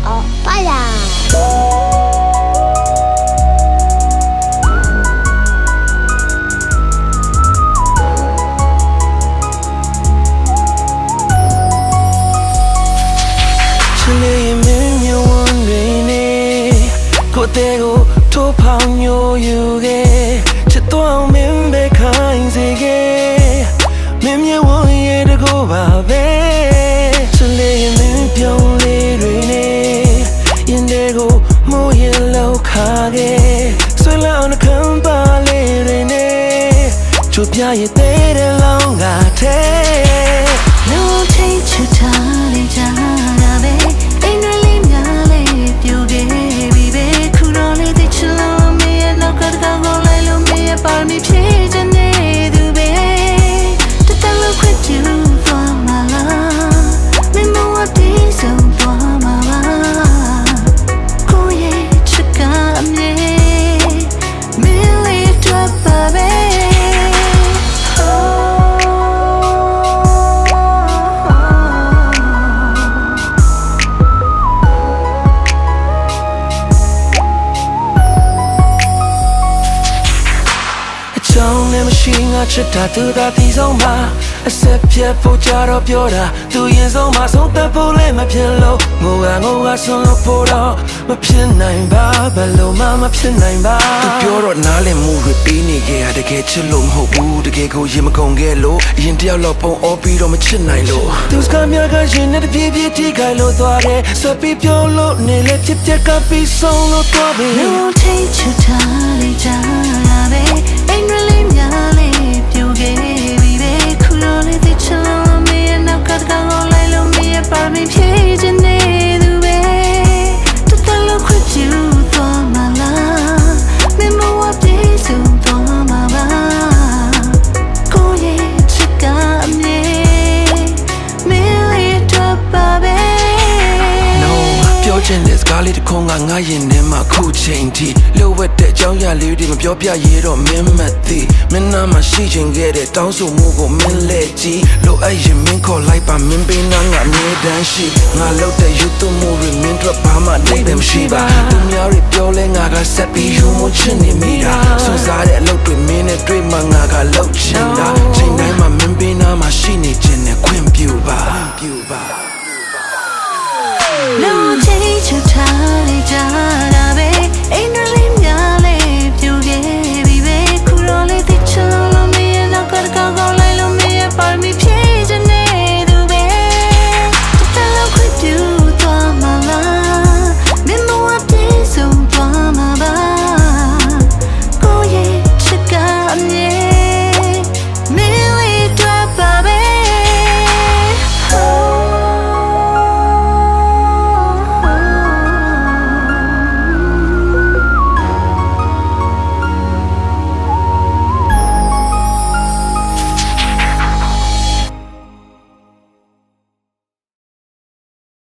哦，拜啦。တဲ့ကိုထိုးဖောင်ညိုယူခဲ့ချစ်တော့မင်းပဲခိုင်းစေခဲ့မင်းမြဝရဲ့တကူပါပဲချစ်လေးမင်းပြုံးလေးတွေနဲ့ရင်တွေကိုမိုးရင်လောက်ခါခဲ့ဆွေးလောင်းနှခမ်းပါလေးတွေနဲ့ချိုးပြရဲ့တဲ့လောင်းကတဲ့လို့ထိတ်ချထားလေးကြတာပဲအိမ်တွေလေးများလေးပြိုခဲ့ပြီပဲခုတော့လေးသိချလို့မရဲ့နောက်ကတကောင်းလိုက်လို့မရဲ့ပါမီဖြည့်ချင်နေသူပဲတတလို့ခွင့်ပြုသွားမှာလားမင်းမဝတီးဆုံးသွားမှာလားကိုရဲ့ချစ်ကအမြဲမင်းလေးတော့ပါပဲမရှိငါချစ်တာသူသာဒီဆုံးမှာအဆက်ပြတ်ဖို့ကြတော့ပြောတာသူရင်ဆုံးမှာဆုံးသက်ဖို့လည်းမဖြစ်လို့ငိုကဆုံးလို့ဖို့တော့မဖြစ်နိုင်ပါဘယ်လိုမှမဖြစ်နိုင်ပါသူပြောတော့နားလည်မှုတွေပေးနေခဲ့ရတကယ်ချစ်လို့မဟုတ်ဘူးတကယ်ကိုရင်မကုန်ခဲ့လို့အရင်တယောက်တော့ပုံအော်ပြီးတော့မချစ်နိုင်လို့သူစကားများကရင်နဲ့တပြေးပြေးထိခိုက်လို့သွားတယ်ဆက်ပြီးပြောလို့နေလေဖြစ်ပြက်ကပြီးဆုံးလို့သွားပြီလို့ထိတ်ချထားလေးကြတာပဲအိမ်တွေလေးများလေးပြိုခဲ့ပြီပဲခုတော့လေးသိချလို့မရဲ့နောက်ကတကောင်းလိုက်လို့မရဲ့ပါမီဖြည့်ချင်နေသူပဲတတလို့ခွင့်ပြုသွားမှာလားမင်းမဝပြေးဆုံးသွားမှာပါကိုရဲ့ချစ်ကအမြဲမင်းလေးတော့ပါပဲပြောချင်တဲ့စကားလေးတစ်ခုကငါရင်ထဲမှာခုချိန်ထိလှုပ်ဝက်တဲ့အကြောင်းအရာလေးတွေမပြောပြရတော့မင်းမသိမင်းနာမှာရှိချင်ခဲ့တဲ့တောင်းဆိုမှုကိုမင်းလက်ကြည့်လို့အဲ့ရင်မင်းခေါ်လိုက်ပါမင်းပေးနာငါအမြဲတမ်းရှိငါလုပ်တဲ့ YouTube မှုတွေမင်းတို့ဘာမှတိတ်တယ်မရှိပါသူများတွေပြောလဲငါကဆက်ပြီးယူမှုချင်နေမိတာစွန့်စားတဲ့အလုပ်တွေမင်းနဲ့တွေ့မှငါကလုပ်ချင်တာချိန်တိုင်းမှာမင်းပေးနာမှာရှိနေခြင်းနဲ့ခွင့်ပြုပါလို့